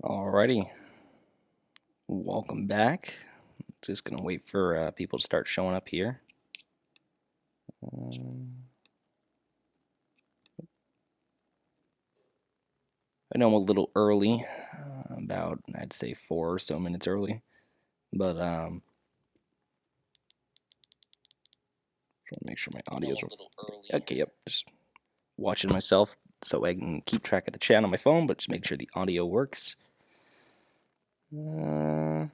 Alrighty, welcome back. Just gonna wait for people to start showing up here. I know I'm a little early, about I'd say 4 or so minutes early, but trying to make sure my audio's okay. Yep, just watching myself so I can keep track of the chat on my phone, but just make sure the audio works. We'll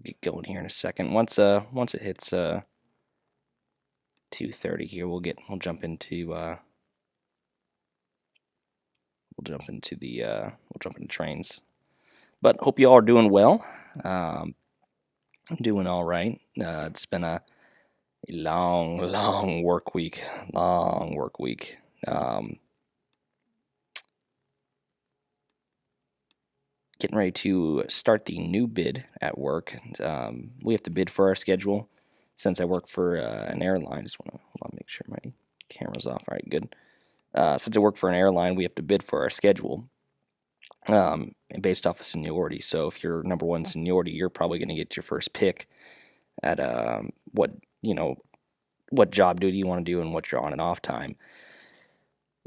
get going here in a second. Once it hits 2:30 here, we'll jump into Trainz. But hope you all are doing well. I'm doing all right. It's been a long work week. Getting ready to start the new bid at work. We have to bid for our schedule since I work for an airline. Just want to make sure my camera's off. All right, good. Since I work for an airline, we have to bid for our schedule based off of seniority. So if you're number one seniority, you're probably going to get your first pick at what job duty you want to do and what your on and off time.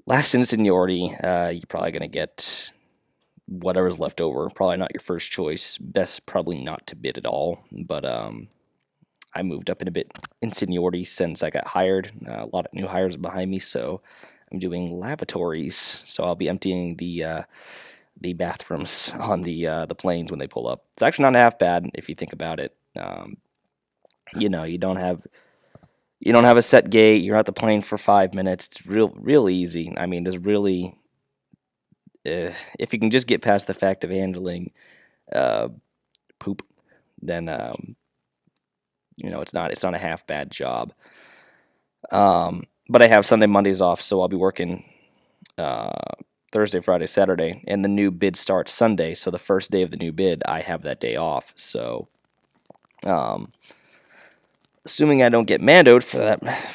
Last in seniority, you're probably going to get whatever's left over. Probably not your first choice. Best probably not to bid at all. But I moved up in a bit in seniority since I got hired. A lot of new hires behind me, so I'm doing lavatories. So I'll be emptying the bathrooms on the planes when they pull up. It's actually not half bad if you think about it. You don't have a set gate. You're at the plane for 5 minutes. It's real easy. I mean, there's really if you can just get past the fact of handling poop, then it's not a half bad job. But I have Sunday, Mondays off, so I'll be working Thursday, Friday, Saturday, and the new bid starts Sunday. So the first day of the new bid, I have that day off. So, assuming I don't get mandoed for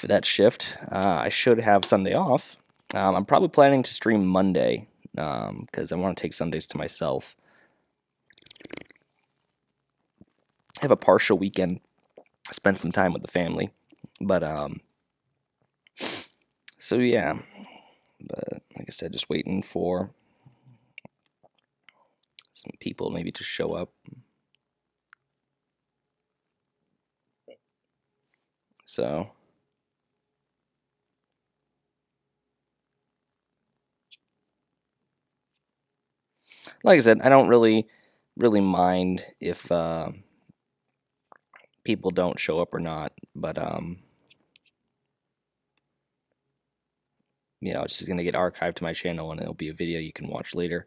that shift, I should have Sunday off. I'm probably planning to stream Monday because I want to take Sundays to myself. Have a partial weekend, spend some time with the family, but so yeah. But like I said, just waiting for some people maybe to show up. So, like I said, I don't really mind if people don't show up or not, but it's just gonna get archived to my channel and it'll be a video you can watch later.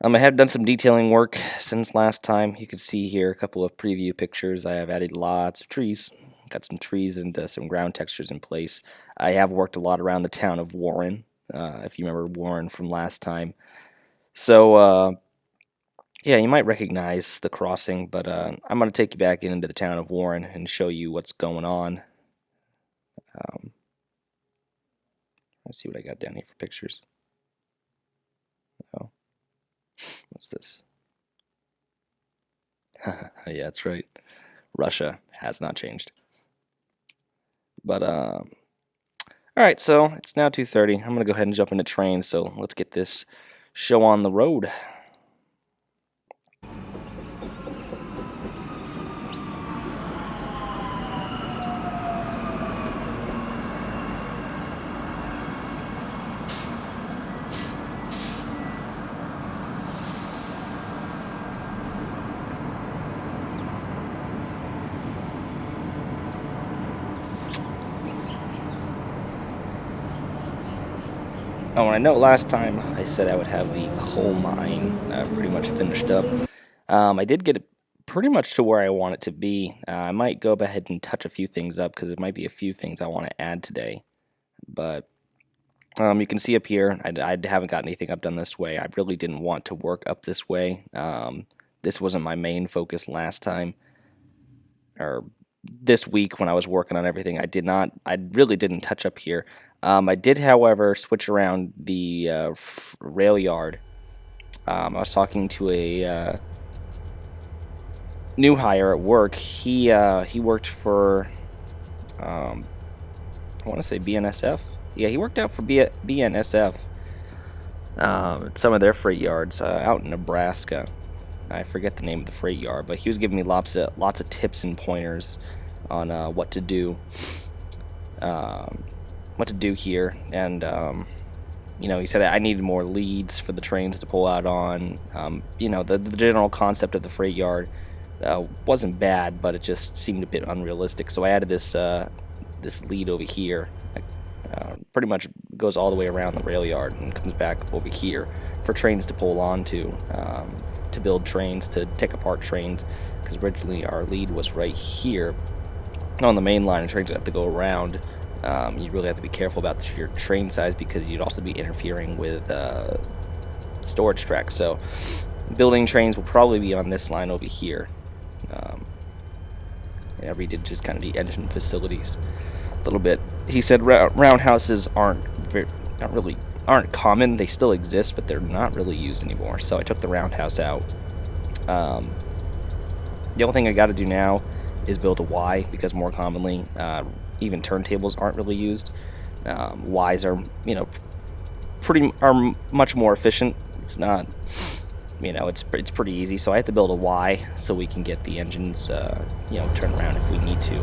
I have done some detailing work since last time. You can see here a couple of preview pictures. I have added lots of trees. Got some trees and some ground textures in place. I have worked a lot around the town of Warren, if you remember Warren from last time. So, yeah, you might recognize the crossing, but I'm going to take you back into the town of Warren and show you what's going on. Let's see what I got down here for pictures. Oh, what's this? Yeah, that's right. Russia has not changed. But, all right, so it's now 2:30. I'm going to go ahead and jump into Trainz, so let's get this show on the road. Oh, and I know last time I said I would have the coal mine pretty much finished up. I did get it pretty much to where I want it to be. I might go ahead and touch a few things up because there might be a few things I want to add today. But you can see up here, I haven't got anything up done this way. I really didn't want to work up this way. This wasn't my main focus last time. Or this week when I was working on everything, I really didn't touch up here. I did, however, switch around the rail yard. I was talking to a new hire at work. He worked for, I want to say BNSF. Yeah, he worked out for BNSF. Some of their freight yards out in Nebraska. I forget the name of the freight yard, but he was giving me lots of tips and pointers on what to do here. And he said I needed more leads for the trains to pull out on. The general concept of the freight yard wasn't bad, but it just seemed a bit unrealistic. So I added this lead over here. Pretty much goes all the way around the rail yard and comes back over here for trains to pull onto, to build trains, to take apart trains, because originally our lead was right here on the main line, and trains have to go around. You really have to be careful about your train size, because you'd also be interfering with storage tracks. So building trains will probably be on this line over here. I redid just kind of the engine facilities a little bit. He said roundhouses aren't common. They still exist, but they're not really used anymore. So I took the roundhouse out. The only thing I got to do now is build a Y, because more commonly, even turntables aren't really used. Ys are, much more efficient. It's not, it's pretty easy. So I have to build a Y so we can get the engines, turned around if we need to.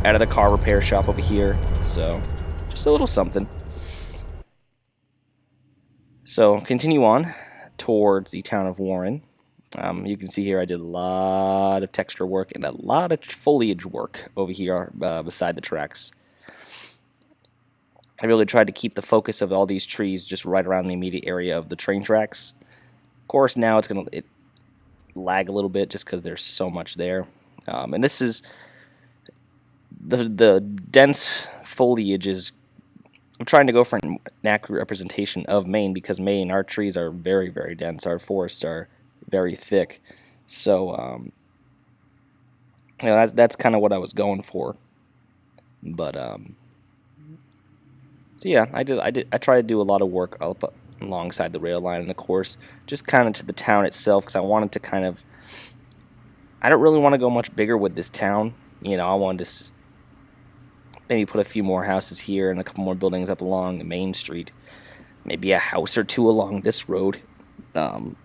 Out of the car repair shop over here. So just a little something. So continue on towards the town of Warren. You can see here I did a lot of texture work and a lot of foliage work over here beside the tracks. I really tried to keep the focus of all these trees just right around the immediate area of the train tracks. Of course, now it's going to lag a little bit just because there's so much there. And this is the dense foliage is. I'm trying to go for an accurate representation of Maine, because Maine, our trees are very, very dense. Our forests are very thick. So, that's kind of what I was going for. But, so yeah, I tried to do a lot of work up alongside the rail line, and of course, just kind of to the town itself, because I wanted to I don't really want to go much bigger with this town. I wanted to maybe put a few more houses here and a couple more buildings up along Main Street. Maybe a house or two along this road. Cause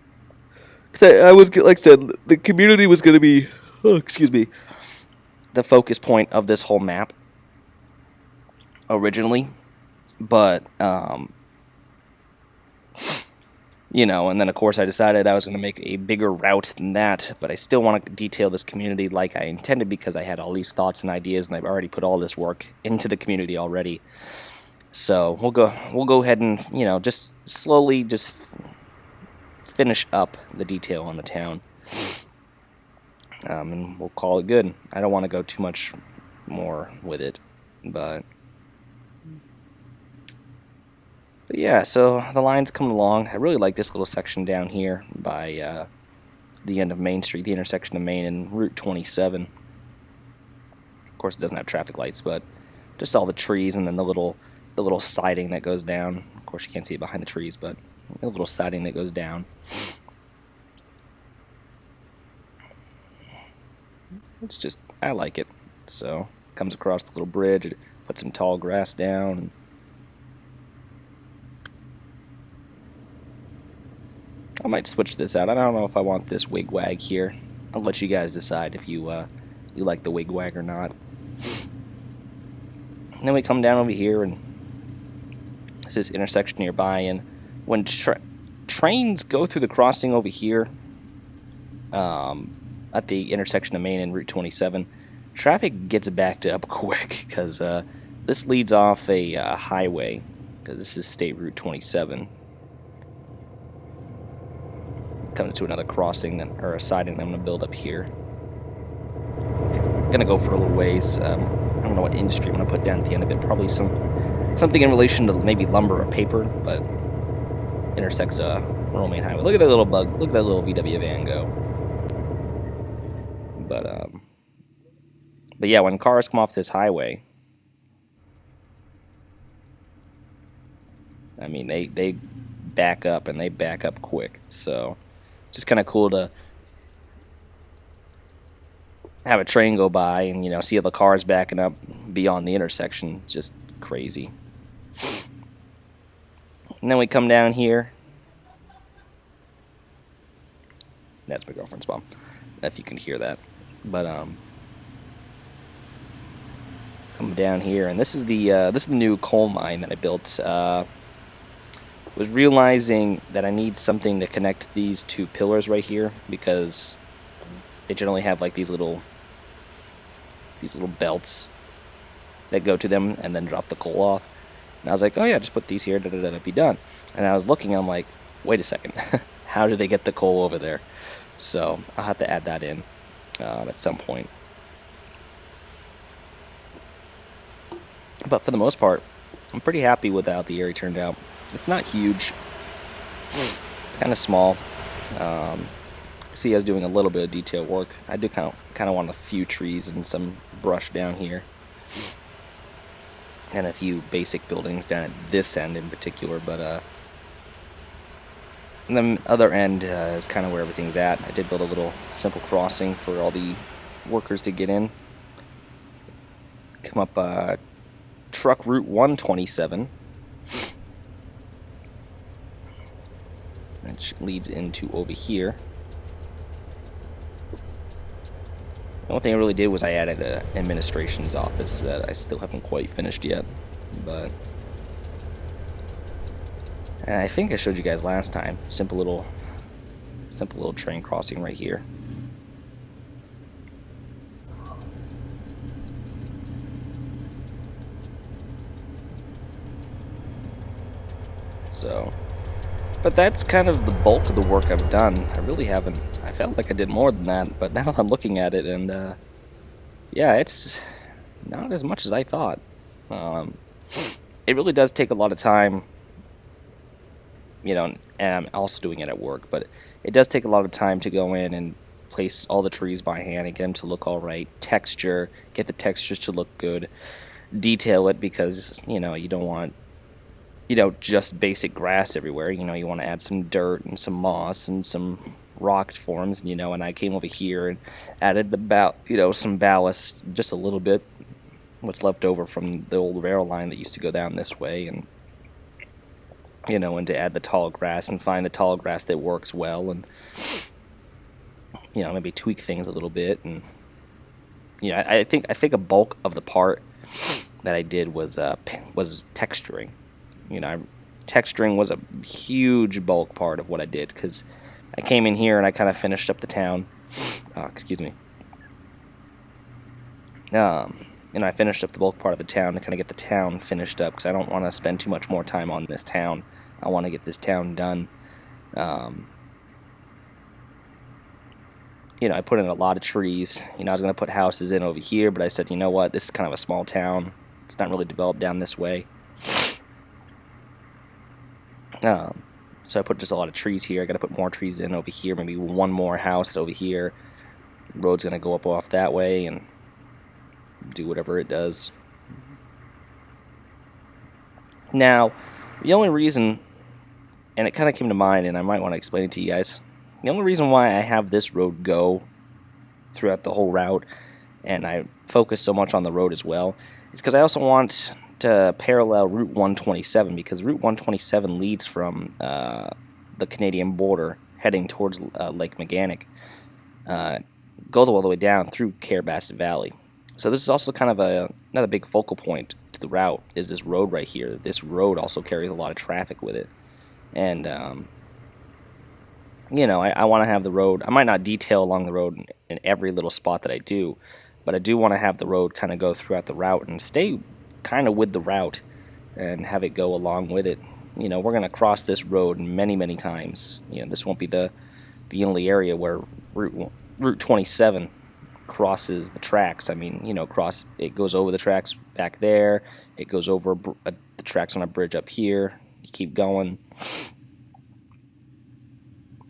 I was, like I said, the community was going to be, the focus point of this whole map originally. But, and then of course I decided I was going to make a bigger route than that, but I still want to detail this community like I intended, because I had all these thoughts and ideas, and I've already put all this work into the community already. So we'll go ahead and, just slowly just finish up the detail on the town. And we'll call it good. I don't want to go too much more with it, but yeah, so the line's coming along. I really like this little section down here by the end of Main Street, the intersection of Main and Route 27. Of course, it doesn't have traffic lights, but just all the trees, and then the little siding that goes down. Of course, you can't see it behind the trees, but the little siding that goes down. It's just, I like it. So, comes across the little bridge, it puts some tall grass down. I might switch this out. I don't know if I want this wig-wag here. I'll let you guys decide if you like the wig-wag or not. And then we come down over here, and it's this intersection nearby, and when trains go through the crossing over here at the intersection of Main and Route 27, traffic gets backed up quick, because this leads off a highway, because this is State Route 27. Coming to another crossing, or a siding that I'm going to build up here. I'm going to go for a little ways. I don't know what industry I'm going to put down at the end of it. Probably something in relation to maybe lumber or paper, but intersects a rural main highway. Look at that little bug. Look at that little VW van go. But But yeah, when cars come off this highway, I mean, they back up, and they back up quick. So just kind of cool to have a train go by and, see all the cars backing up beyond the intersection. Just crazy. And then we come down here. That's my girlfriend's mom, if you can hear that. But come down here, and this is the new coal mine that I built. Was realizing that I need something to connect these two pillars right here, because they generally have like these little belts that go to them and then drop the coal off. And I was like, oh yeah, just put these here, be done. And I was looking, I'm like, wait a second, how do they get the coal over there? So I'll have to add that in at some point. But for the most part, I'm pretty happy with how the area turned out. It's not huge. It's kind of small. See, I was doing a little bit of detail work. I did kind of want a few trees and some brush down here, and a few basic buildings down at this end in particular. But the other end is kind of where everything's at. I did build a little simple crossing for all the workers to get in. Come up truck route 127. Which leads into over here. The only thing I really did was I added an administration's office that I still haven't quite finished yet. But I think I showed you guys last time. Simple little train crossing right here. So, but that's kind of the bulk of the work I've done. I really haven't. I felt like I did more than that, but now I'm looking at it, and yeah, it's not as much as I thought. It really does take a lot of time, and I'm also doing it at work, but it does take a lot of time to go in and place all the trees by hand and get them to look all right, get the textures to look good, detail it, because, you don't want just basic grass everywhere. You want to add some dirt and some moss and some rock forms, and I came over here and added some ballast, just a little bit, what's left over from the old rail line that used to go down this way, and and to add the tall grass and find the tall grass that works well, and maybe tweak things a little bit. And I think a bulk of the part that I did was texturing. Texturing was a huge bulk part of what I did, because I came in here and I kind of finished up the town. Excuse me. I finished up the bulk part of the town to kind of get the town finished up, because I don't want to spend too much more time on this town. I want to get this town done. I put in a lot of trees. I was going to put houses in over here, but I said, you know what, this is kind of a small town. It's not really developed down this way. So I put just a lot of trees here. I got to put more trees in over here, maybe one more house over here. Road's going to go up off that way and do whatever it does. Now, the only reason, and it kind of came to mind, and I might want to explain it to you guys, the only reason why I have this road go throughout the whole route, and I focus so much on the road as well, is because I also want to parallel Route 127, because Route 127 leads from the Canadian border heading towards Lake Mechanic, goes all the way down through Carrabassett Valley. So this is also kind of another big focal point to the route, is this road right here. This road also carries a lot of traffic with it, and I want to have the road. I might not detail along the road in every little spot that I do, but I do want to have the road kind of go throughout the route and stay kind of with the route and have it go along with it. We're going to cross this road many, many times. This won't be the only area where Route 27 crosses the tracks. I mean, it goes over the tracks back there. It goes over the tracks on a bridge up here. You keep going.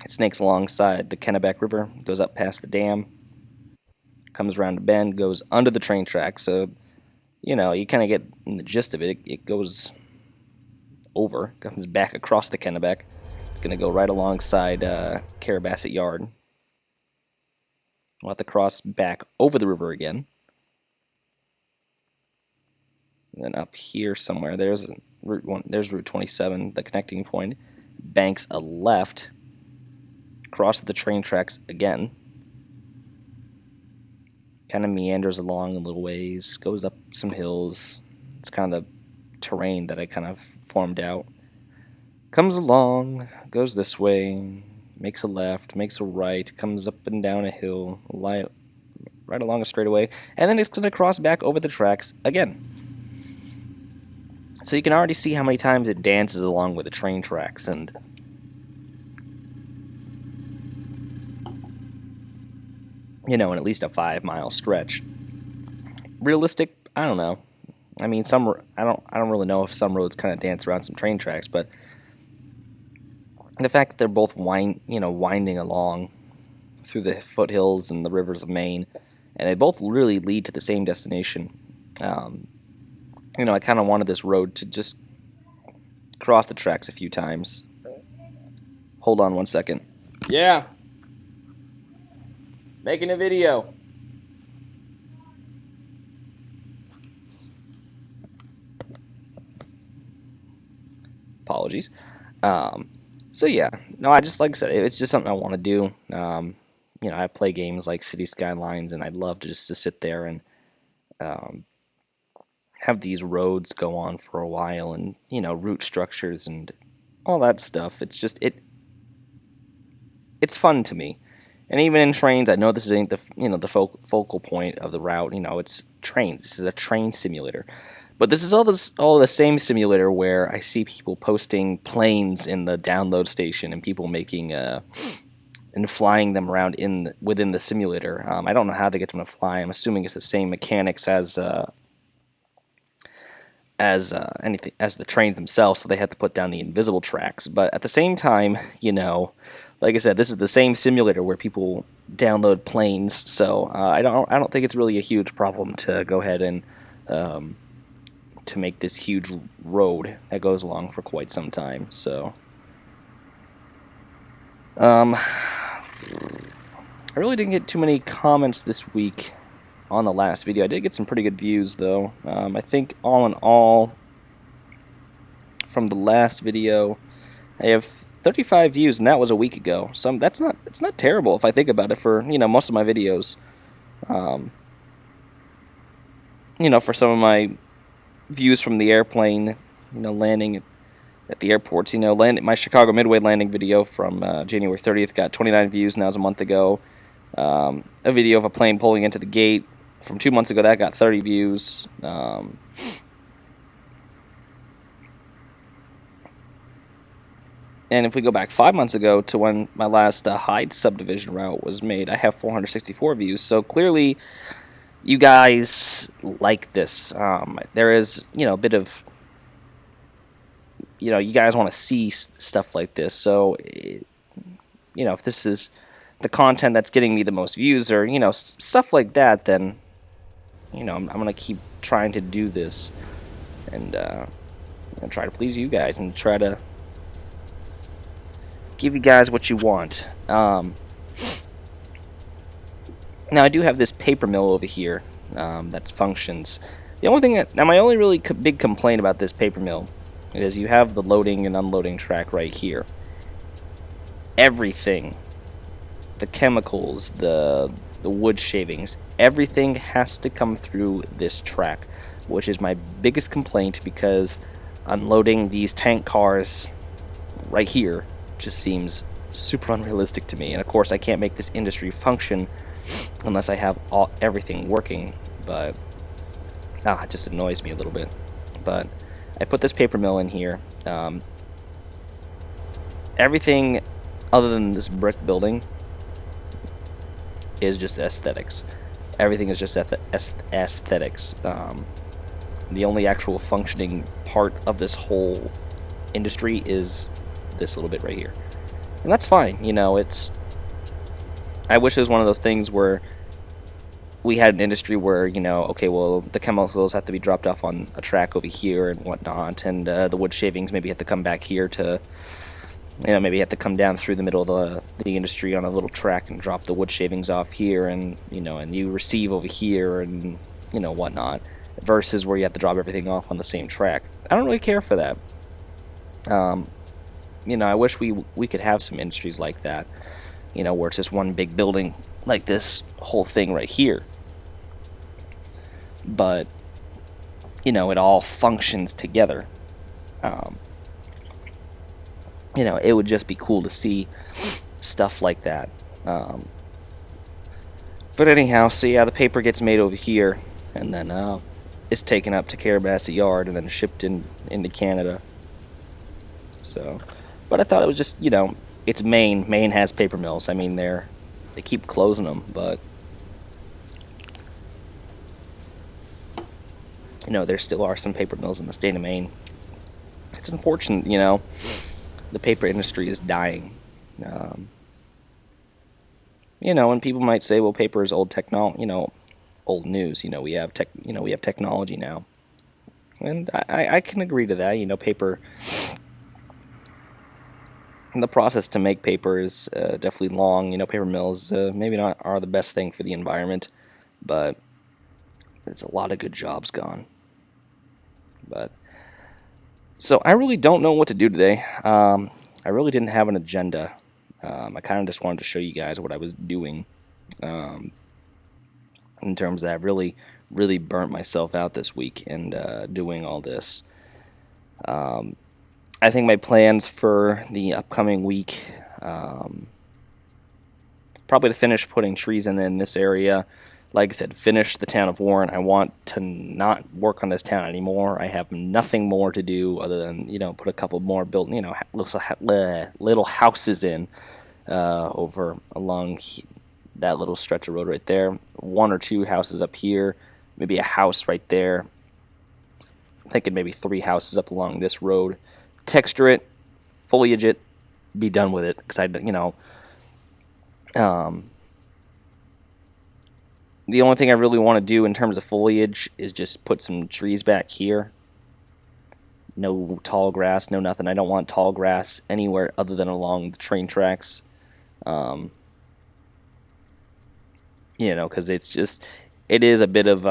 It snakes alongside the Kennebec River. It goes up past the dam. comes around a bend, goes under the train track. So, you know, you kind of get the gist of it. It goes over, comes back across the Kennebec. It's going to go right alongside Carrabassett Yard. We'll have to cross back over the river again. And then up here somewhere, there's Route 27, the connecting point. Banks a left, cross the train tracks again. Kind of meanders along a little ways, goes up some hills. It's kind of the terrain that I kind of formed out. Comes along, goes this way, makes a left, makes a right, comes up and down a hill, right along a straightaway, and then it's going to cross back over the tracks again. So you can already see how many times it dances along with the train tracks, and you know, in at least a 5-mile stretch. Realistic? I don't know. I mean, I don't really know if some roads kind of dance around some train tracks, but the fact that they're both winding along through the foothills and the rivers of Maine, and they both really lead to the same destination. You know, I kind of wanted this road to just cross the tracks a few times. Hold on one second. Yeah. Making a video. Apologies. So yeah, no, I just, like I said, it's just something I want to do. You know, I play games like City Skylines, and I'd love to just to sit there and have these roads go on for a while, and you know, route structures and all that stuff. It's just it's fun to me. And even in Trainz, I know this isn't the focal point of the route. You know, it's Trainz. This is a train simulator. But this is all the same simulator where I see people posting planes in the download station and people making and flying them around within the simulator. I don't know how they get them to fly. I'm assuming it's the same mechanics as the trains themselves, so they have to put down the invisible tracks. But at the same time, you know, like I said, this is the same simulator where people download planes. So I don't think it's really a huge problem to go ahead and to make this huge road that goes along for quite some time. So I really didn't get too many comments this week on the last video. I did get some pretty good views though. I think all in all, from the last video, I have 35 views, and that was a week ago. So it's not terrible if I think about it for, you know, most of my videos. You know, for some of my views from the airplane, you know, landing at the airports, you know, my Chicago Midway landing video from January 30th got 29 views, and that was a month ago. A video of a plane pulling into the gate from 2 months ago, that got 30 views. And if we go back 5 months ago to when my last Hyde subdivision route was made, I have 464 views. So clearly, you guys like this. There is, you know, a bit of, you know, you guys want to see stuff like this. So, you know, if this is the content that's getting me the most views, or, you know, stuff like that, then, you know, I'm going to keep trying to do this and try to please you guys and try to give you guys what you want. Now I do have this paper mill over here that functions. The only thing now my only really big complaint about this paper mill is you have the loading and unloading track right here. Everything, the chemicals, the wood shavings, everything has to come through this track, which is my biggest complaint, because unloading these tank cars right here just seems super unrealistic to me. And of course, I can't make this industry function unless I have everything working. But it just annoys me a little bit. But I put this paper mill in here. Everything other than this brick building is just aesthetics. Everything is just aesthetics. The only actual functioning part of this whole industry is this little bit right here, and that's fine. You know, I wish it was one of those things where we had an industry where, okay, well, the chemicals have to be dropped off on a track over here and whatnot, and the wood shavings maybe have to come back here to, maybe have to come down through the middle of the industry on a little track and drop the wood shavings off here, and and you receive over here, and whatnot, versus where you have to drop everything off on the same track. I don't really care for that. I wish we could have some industries like that, where it's just one big building like this whole thing right here. But, it all functions together. It would just be cool to see stuff like that. But anyhow, so yeah, the paper gets made over here, and then it's taken up to Carrabassett yard and then shipped into Canada. So, but I thought it was just, it's Maine. Maine has paper mills. I mean, they keep closing them, but there still are some paper mills in the state of Maine. It's unfortunate, the paper industry is dying. And people might say, well, paper is old technology, old news. We have technology now, and I can agree to that. Paper. The process to make paper is definitely long. Paper mills maybe not are the best thing for the environment, but it's a lot of good jobs gone. But so I really don't know what to do today. I really didn't have an agenda. I kind of just wanted to show you guys what I was doing. In terms of that, I really burnt myself out this week and doing all this. I think my plans for the upcoming week, probably to finish putting trees in this area. Like I said, finish the town of Warren. I want to not work on this town anymore. I have nothing more to do other than, put a couple more little houses in over along that little stretch of road right there. 1 or 2 houses up here, maybe a house right there. I'm thinking maybe 3 houses up along this road. Texture it, foliage it, be done with it. Because the only thing I really want to do in terms of foliage is just put some trees back here. No tall grass, no nothing. I don't want tall grass anywhere other than along the train tracks. Because it is a bit of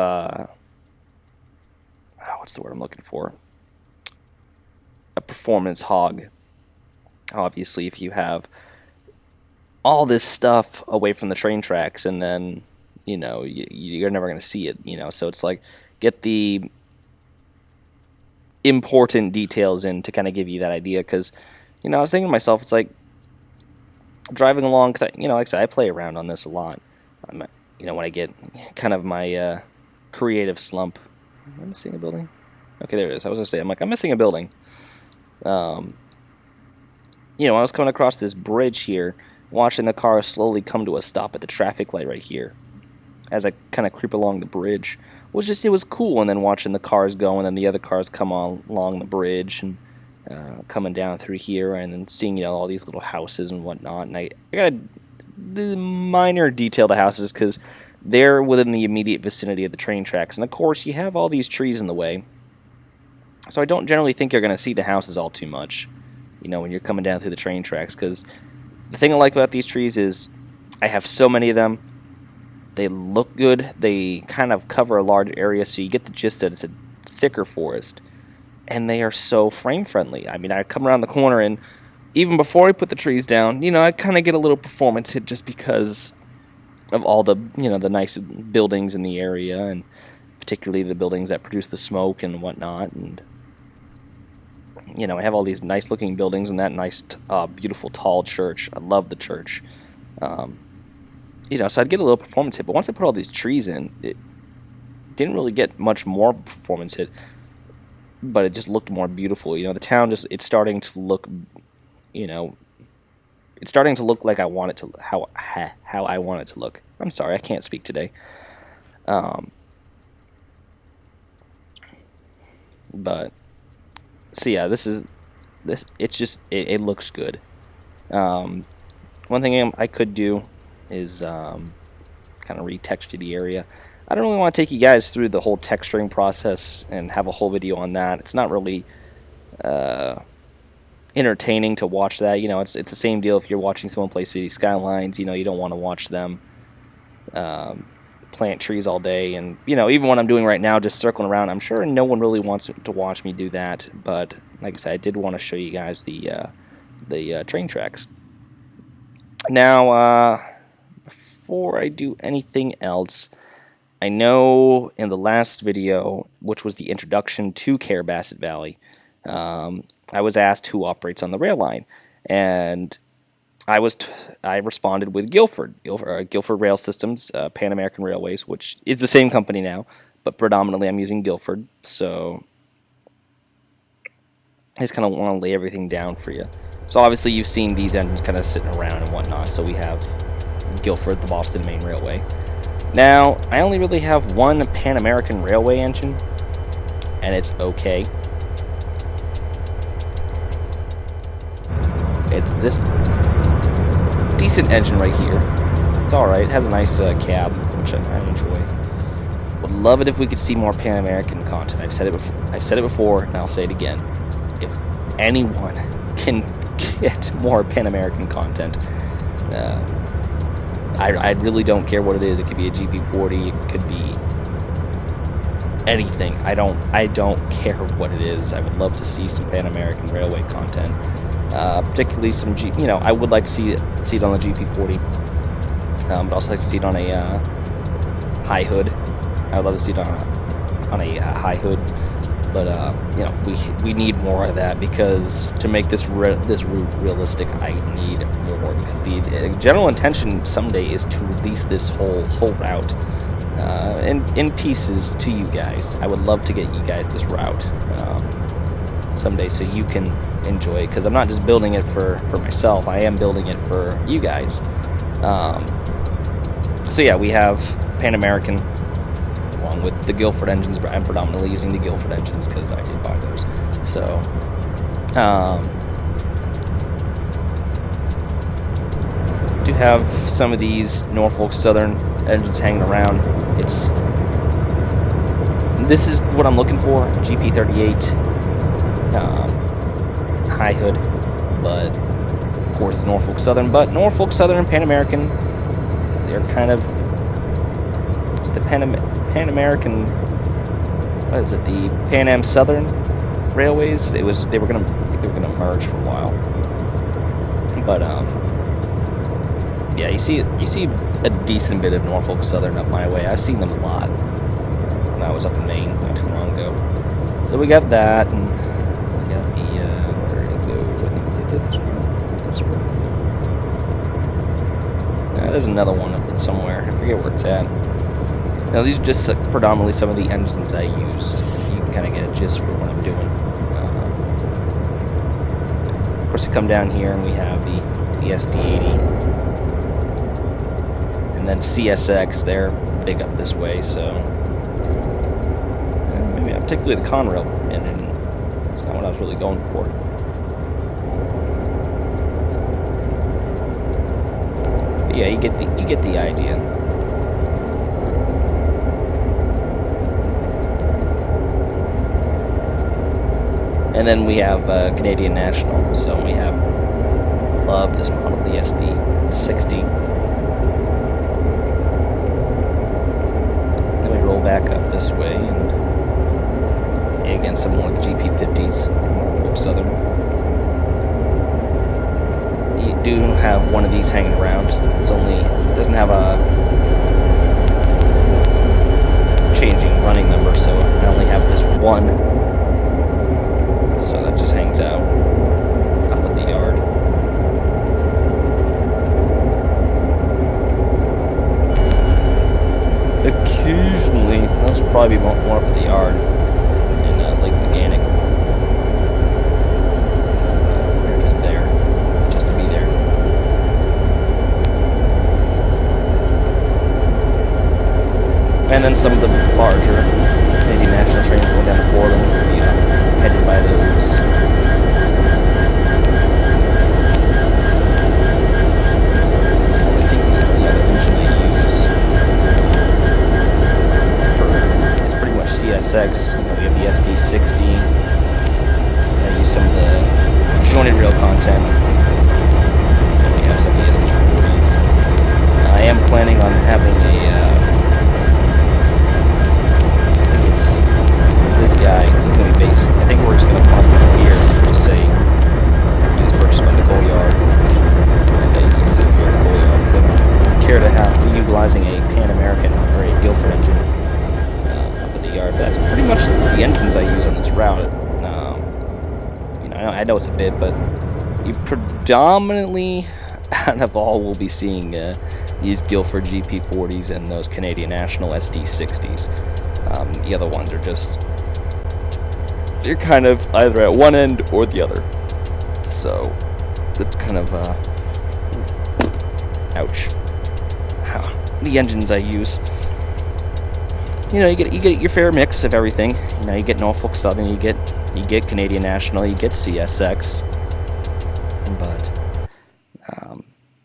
what's the word I'm looking for? A performance hog. Obviously, if you have all this stuff away from the train tracks, and then you're never going to see it. So it's like, get the important details in to kind of give you that idea. Because I was thinking to myself, it's like driving along, because like I said, I play around on this a lot. When I get kind of my creative slump. Am I missing a building? Okay, there it is. I was going to say, I'm missing a building. I was coming across this bridge here, watching the car slowly come to a stop at the traffic light right here. As I kind of creep along the bridge, it was cool. And then watching the cars go, and then the other cars come on along the bridge, and coming down through here, and then seeing all these little houses and whatnot. And I got the minor detail the houses because they're within the immediate vicinity of the train tracks, and of course you have all these trees in the way. So I don't generally think you're going to see the houses all too much, when you're coming down through the train tracks. Because the thing I like about these trees is I have so many of them. They look good. They kind of cover a large area, so you get the gist that it's a thicker forest. And they are so frame friendly. I mean, I come around the corner, and even before I put the trees down, I kind of get a little performance hit just because of all the, the nice buildings in the area, and particularly the buildings that produce the smoke and whatnot. And I have all these nice looking buildings and that nice, beautiful, tall church. I love the church. So I'd get a little performance hit, but once I put all these trees in, it didn't really get much more of a performance hit, but it just looked more beautiful. The town it's starting to look, it's starting to look like I want it to, how I want it to look. I'm sorry, I can't speak today. But so yeah, it looks good. One thing I could do is kind of retexture the area. I don't really want to take you guys through the whole texturing process and have a whole video on that. It's not really entertaining to watch that. You know, it's the same deal if you're watching someone play City Skylines. You know, you don't want to watch them plant trees all day. And, you know, even what I'm doing right now, just circling around, I'm sure no one really wants to watch me do that. But like I said, I did want to show you guys the train tracks. Now, before I do anything else, I know in the last video, which was the introduction to Carrabassett Valley, I was asked who operates on the rail line, and I responded with Guilford Rail Systems, Pan American Railways, which is the same company now, but predominantly I'm using Guilford. So I just kind of want to lay everything down for you. So obviously you've seen these engines kind of sitting around and whatnot. So we have Guilford, the Boston Main Railway. Now, I only really have one Pan American Railway engine, and it's okay. It's this decent engine right here. It's alright. It has a nice cab, which I enjoy. Would love it if we could see more Pan American content. I've said it before, and I'll say it again. If anyone can get more Pan American content, I really don't care what it is. It could be a GP40. It could be anything. I don't care what it is. I would love to see some Pan American Railway content, particularly some I would like to see it on the GP40, but also like to see it on a high hood. I would love to see it on a high hood. But you know, we need more of that, because to make this route realistic, I need more, because the general intention someday is to release this whole route in pieces to you guys. I would love to get you guys this route someday, so you can enjoy it, because I'm not just building it for myself. I am building it for you guys. So yeah, we have Pan American along with the Guilford engines, but I'm predominantly using the Guilford engines because I did buy those. So do have some of these Norfolk Southern engines hanging around. This is what I'm looking for, GP38 high hood, but of course Norfolk Southern. But Norfolk Southern and Pan American, they're kind of, it's the Pan American, what is it, the Pan Am Southern Railways. They were gonna merge for a while, but yeah, you see a decent bit of Norfolk Southern up my way. I've seen them a lot when I was up in Maine not too long ago. So we got that, and we got the where did it go? I think they did this one. There's another one up somewhere. I forget where it's at. Now these are just predominantly some of the engines I use. You can kind of get a gist for what I'm doing. Of course, we come down here and we have the SD80, and then CSX. They're big up this way, so maybe not particularly the Conrail engine. That's not what I was really going for. But yeah, you get the idea. And then we have Canadian National, so we love this model, the SD60. Then we roll back up this way, and again, some more of the GP50s from Norfolk Southern. You do have one of these hanging around. It doesn't have a changing running number, so I only have this one. So that just hangs out up at the yard. Occasionally, those will probably be more up at the yard in Lake Mechanic. They're just there, just to be there. And then some of the larger Canadian National trains going down to Portland will be headed by those. I think the other engine I use CSX. You know, we have the SD60. I use some of the jointed rail content. And we have some of the SD40s. I am planning on having I think it's this guy. He's going to be based. I think we're just going to pop him here and just say he was purchased by the coal yard. And he's going to sit here at the coal yard. Because I don't care to have to utilizing a Pan American or a Guilford engine up at the yard. But that's pretty much the engines I use on this route. You know, I know it's a bit, but you predominantly, out of all, will be seeing these Guilford GP40s and those Canadian National SD60s. The other ones are just, they're kind of either at one end or the other. So that's kind of ouch. The engines I use, you know, you get your fair mix of everything. You know, you get Norfolk Southern, you get Canadian National, you get CSX, but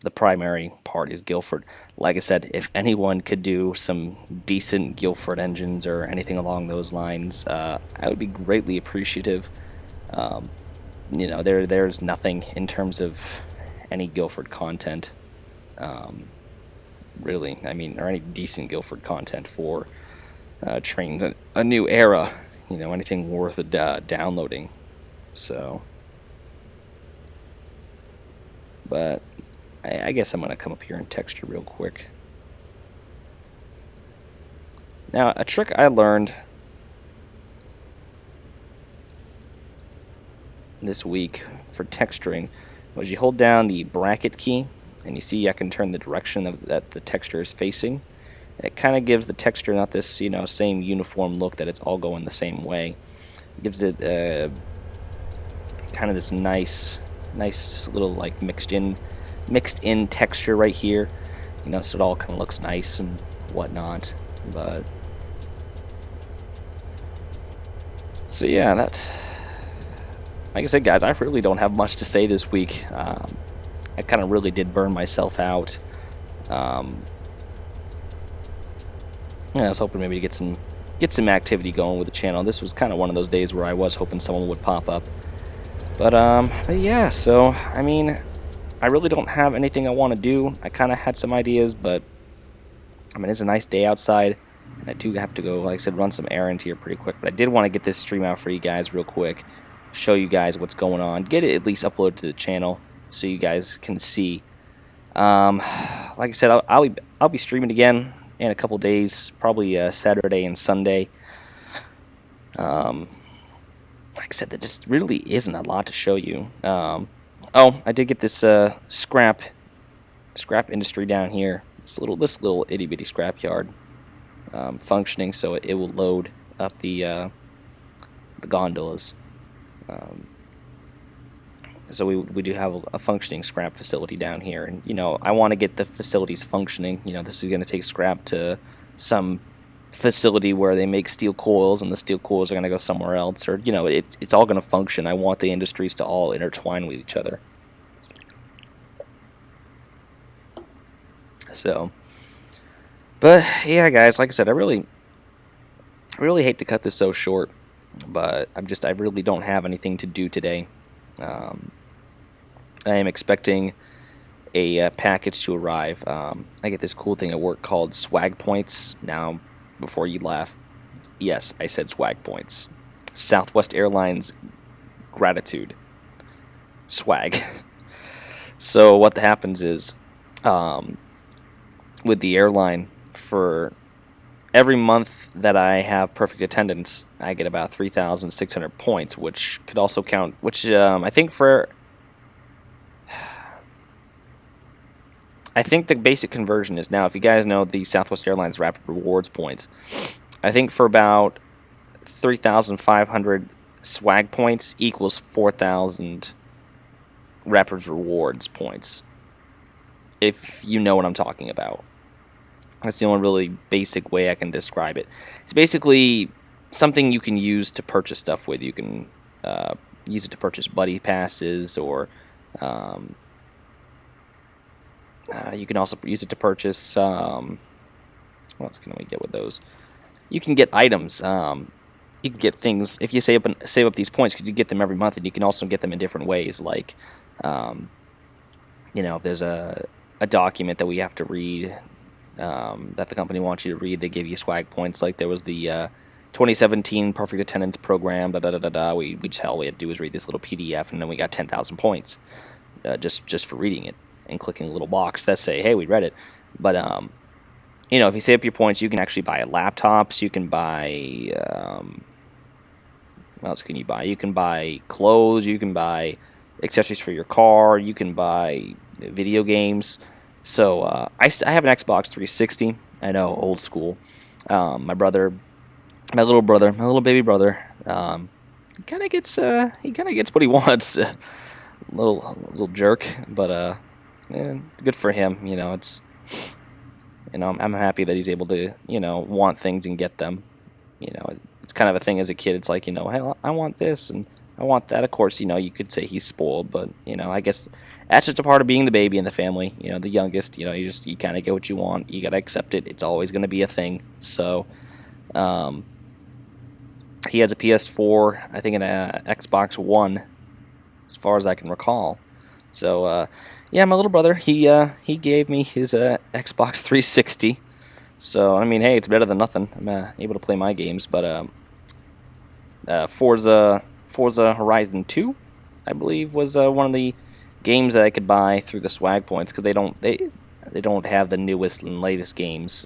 the primary part is Guilford. Like I said, if anyone could do some decent Guilford engines or anything along those lines, I would be greatly appreciative. You know, there's nothing in terms of any Guilford content, really. I mean, or any decent Guilford content for Trainz, a new era. You know, anything worth downloading. So, but I guess I'm going to come up here and texture real quick. Now, a trick I learned this week for texturing was you hold down the bracket key and you see I can turn the direction that the texture is facing. And it kind of gives the texture not this, you know, same uniform look that it's all going the same way. It gives it kind of this nice little like mixed in texture right here, you know, so it all kind of looks nice and whatnot. But so yeah, that, like I said, guys, I really don't have much to say this week. I kind of really did burn myself out. Yeah, I was hoping maybe to get some activity going with the channel. This was kind of one of those days where I was hoping someone would pop up. But yeah, so I mean, I really don't have anything I want to do. I kind of had some ideas, but I mean, it's a nice day outside, and I do have to go, like I said, run some errands here pretty quick. But I did want to get this stream out for you guys real quick, show you guys what's going on, get it at least uploaded to the channel so you guys can see. Like I said, I'll be streaming again in a couple days, probably Saturday and Sunday. Like I said, there just really isn't a lot to show you. Oh, I did get this scrap industry down here. This little itty bitty scrap yard functioning, so it will load up the gondolas. So we do have a functioning scrap facility down here, and you know, I want to get the facilities functioning. You know, this is going to take scrap to some facility where they make steel coils, and the steel coils are going to go somewhere else, or you know, it's all going to function. I want the industries to all intertwine with each other. So, but yeah, guys, like I said, I really hate to cut this so short, but I really don't have anything to do today. I am expecting a package to arrive. I get this cool thing at work called swag points. Now, before you laugh, yes, I said swag points. Southwest Airlines gratitude swag. So what happens is, with the airline, for every month that I have perfect attendance, I get about 3,600 points, which could also count, which I think the basic conversion is, now, if you guys know the Southwest Airlines Rapid Rewards points, I think for about 3,500 swag points equals 4,000 Rapid Rewards points, if you know what I'm talking about. That's the only really basic way I can describe it. It's basically something you can use to purchase stuff with. You can use it to purchase buddy passes, or you can also use it to purchase, what else can we get with those? You can get items. you can get things if you save up these points, because you get them every month, and you can also get them in different ways. Like, if there's a document that we have to read, that the company wants you to read, they give you swag points. Like there was the 2017 Perfect Attendance Program. We just all we had to do was read this little PDF, and then we got 10,000 points just for reading it and clicking a little box that say, "Hey, we read it." But if you save up your points, you can actually buy laptops. You can buy what else can you buy? You can buy clothes. You can buy accessories for your car. You can buy video games. So I have an Xbox 360. I know, old school. My little baby brother, he kind of gets what he wants. little jerk, but good for him. I'm happy that he's able to want things and get them. It's kind of a thing as a kid. It's like, hey, I want this and I want that. Of course, you could say he's spoiled, but I guess that's just a part of being the baby in the family. The youngest. You kind of get what you want. You gotta accept it. It's always gonna be a thing. So, he has a PS4, I think, and a Xbox One, as far as I can recall. So, my little brother, he gave me his Xbox 360. So, I mean, hey, it's better than nothing. I'm able to play my games, but Forza Horizon 2, I believe, was one of the games that I could buy through the swag points, because they don't have the newest and latest games,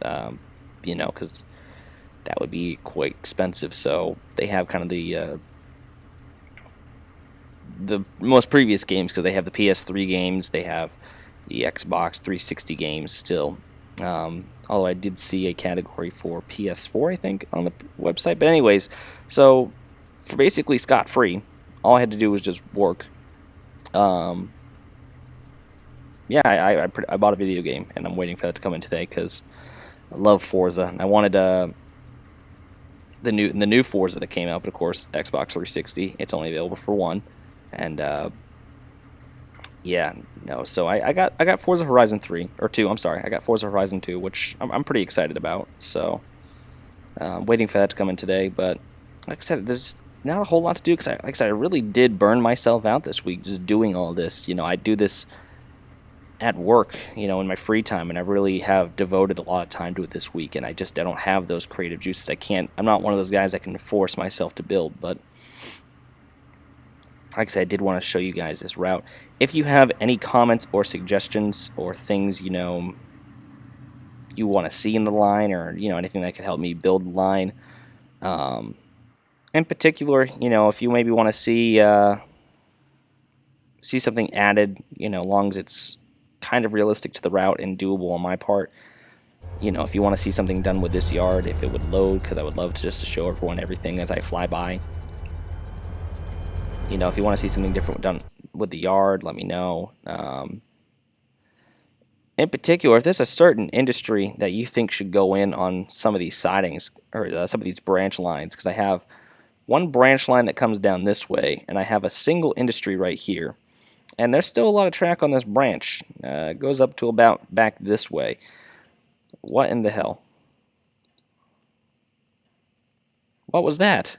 because that would be quite expensive. So they have kind of the most previous games, because they have the PS3 games, they have the Xbox 360 games still. Although I did see a category for PS4, I think, on the website. But anyways, so for basically scot-free, all I had to do was just work. I bought a video game, and I'm waiting for that to come in today, because I love Forza. I wanted the new Forza that came out, but of course, Xbox 360. It's only available for one, and So I got Forza Horizon 3 or 2. I'm sorry, I got Forza Horizon 2, which I'm pretty excited about. So waiting for that to come in today. But like I said, there's not a whole lot to do, because I really did burn myself out this week just doing all this. I do this at work, in my free time, and I really have devoted a lot of time to it this week, and I don't have those creative juices. I'm not one of those guys that can force myself to build, but like I said, I did want to show you guys this route. If you have any comments or suggestions or things, you want to see in the line, or, anything that could help me build the line, in particular, if you maybe want to see something added, as long as it's kind of realistic to the route and doable on my part. If you want to see something done with this yard, if it would load, because I would love to show everyone everything as I fly by. If you want to see something different done with the yard, let me know. In particular, if there's a certain industry that you think should go in on some of these sidings, or some of these branch lines, because I have one branch line that comes down this way, and I have a single industry right here. And there's still a lot of track on this branch. It goes up to about back this way. What in the hell? What was that?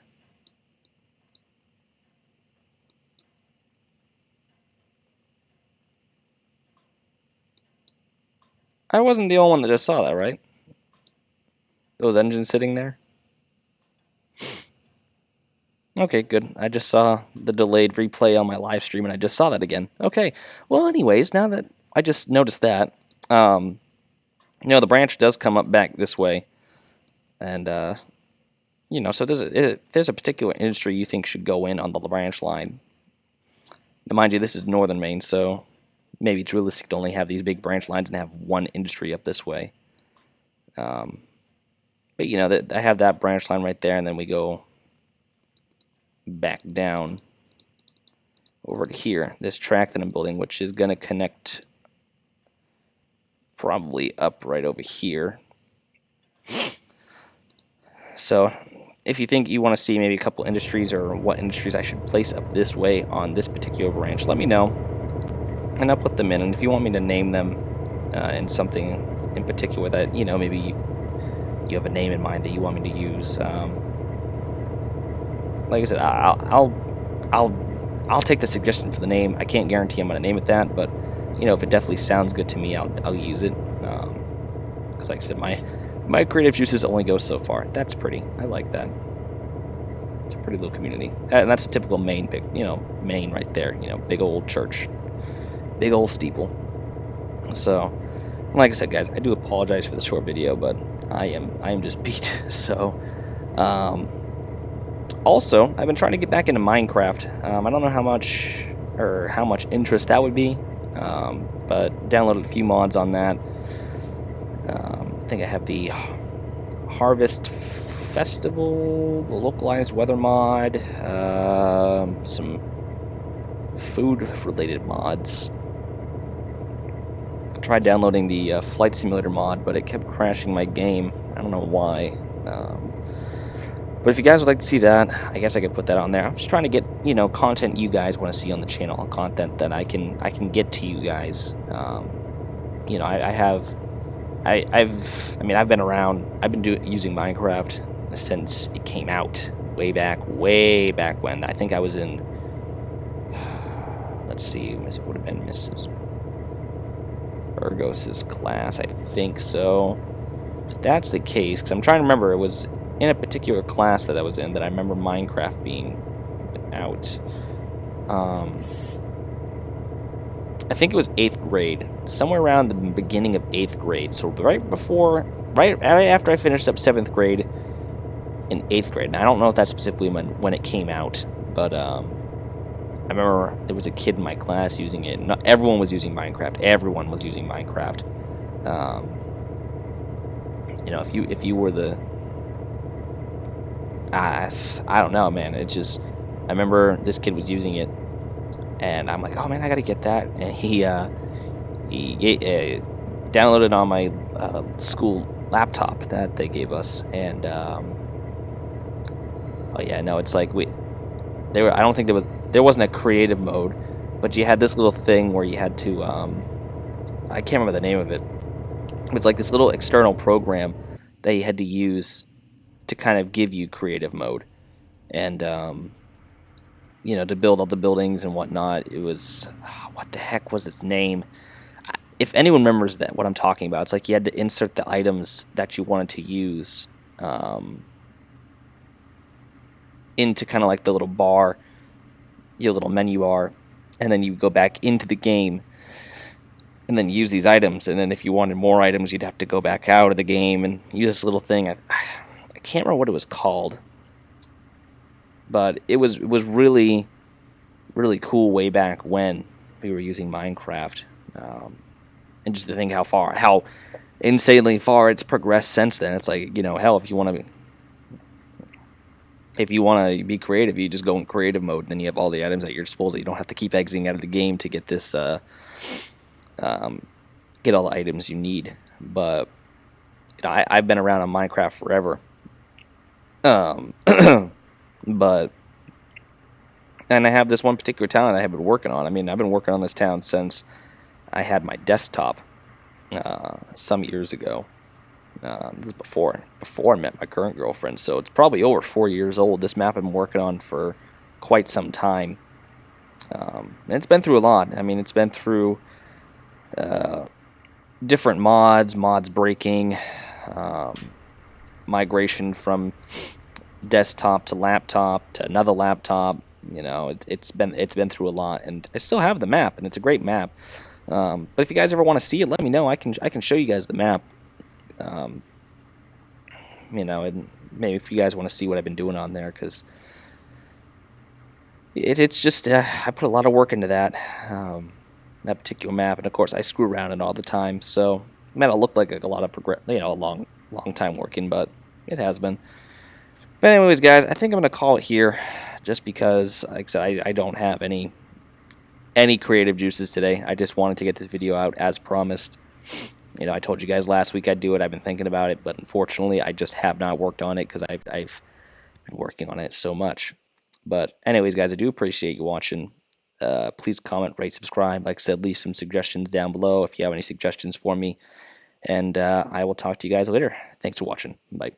I wasn't the only one that just saw that, right? Those engines sitting there? Okay, good. I just saw the delayed replay on my live stream, and I just saw that again. Okay. Well, anyways, now that I just noticed that, the branch does come up back this way, and so there's a particular industry you think should go in on the branch line. Now, mind you, this is northern Maine, so maybe it's realistic to only have these big branch lines and have one industry up this way. But I have that branch line right there, and then we go back down over to here, this track that I'm building, which is going to connect probably up right over here. So if you think you want to see maybe a couple industries, or what industries I should place up this way on this particular branch, let me know, and I'll put them in. And if you want me to name them in something in particular that, maybe you have a name in mind that you want me to use, like I said, I'll take the suggestion for the name. I can't guarantee I'm going to name it that, but you know, if it definitely sounds good to me, I'll use it. Because like I said, my creative juices only go so far. That's pretty. I like that. It's a pretty little community, and that's a typical Maine, Maine right there. You know, big old church, big old steeple. So, like I said, guys, I do apologize for the short video, but I am just beat. So, also, I've been trying to get back into Minecraft. I don't know how much interest that would be, but downloaded a few mods on that. I think I have the Harvest Festival, the localized weather mod, some food-related mods. I tried downloading the Flight Simulator mod, but it kept crashing my game. I don't know why. But if you guys would like to see that, I guess I could put that on there. I'm just trying to get, you know, content you guys want to see on the channel, content that I can get to you guys. You know, I've been around. I've been using Minecraft since it came out, way back when. I think I was in, let's see, it would have been Mrs. Burgos's class, I think so. If that's the case, because I'm trying to remember, it was in a particular class that I was in that I remember Minecraft being out. I think it was 8th grade, somewhere around the beginning of 8th grade. So right after I finished up 7th grade in 8th grade. And I don't know if that's specifically when it came out, but I remember there was a kid in my class using it. Not everyone was using Minecraft. Everyone was using Minecraft. You know, if you were the I don't know, man. It just, I remember this kid was using it, and I'm like, oh man, I gotta get that. And he downloaded on my school laptop that they gave us, and oh yeah, no, it's like I don't think there wasn't a creative mode, but you had this little thing where you had to I can't remember the name of it. It's like this little external program that you had to use to kind of give you creative mode, and you know, to build all the buildings and whatnot. It was, what the heck was its name? If anyone remembers that, what I'm talking about, it's like you had to insert the items that you wanted to use into kind of like the little bar, your little menu bar, and then you go back into the game and then use these items. And then if you wanted more items, you'd have to go back out of the game and use this little thing. I can't remember what it was called, but it was really, really cool way back when we were using Minecraft. And just to think how insanely far it's progressed since then. It's like, you know, hell, if you want to be creative, you just go in creative mode, and then you have all the items at your disposal. You don't have to keep exiting out of the game to get this get all the items you need. But you know, I've been around on Minecraft forever. But and I have this one particular town that I have been working on. I mean, I've been working on this town since I had my desktop some years ago. This is before I met my current girlfriend, so it's probably over 4 years old. This map I've been working on for quite some time. And it's been through a lot. I mean, it's been through different mods breaking, migration from desktop to laptop to another laptop. You know, it's been through a lot, and I still have the map, and it's a great map. But if you guys ever want to see it, let me know. I can show you guys the map. You know, and maybe if you guys want to see what I've been doing on there, because it's just I put a lot of work into that particular map, and of course I screw around it all the time. So it might not look like a lot of a long time working, but it has been. But anyways, guys, I think I'm gonna call it here, just because, like I said, I don't have any creative juices today. I just wanted to get this video out as promised. You know, I told you guys last week I'd do it. I've been thinking about it, but unfortunately, I just have not worked on it because I've been working on it so much. But anyways, guys, I do appreciate you watching. Please comment, rate, subscribe. Like I said, leave some suggestions down below if you have any suggestions for me. And I will talk to you guys later. Thanks for watching. Bye.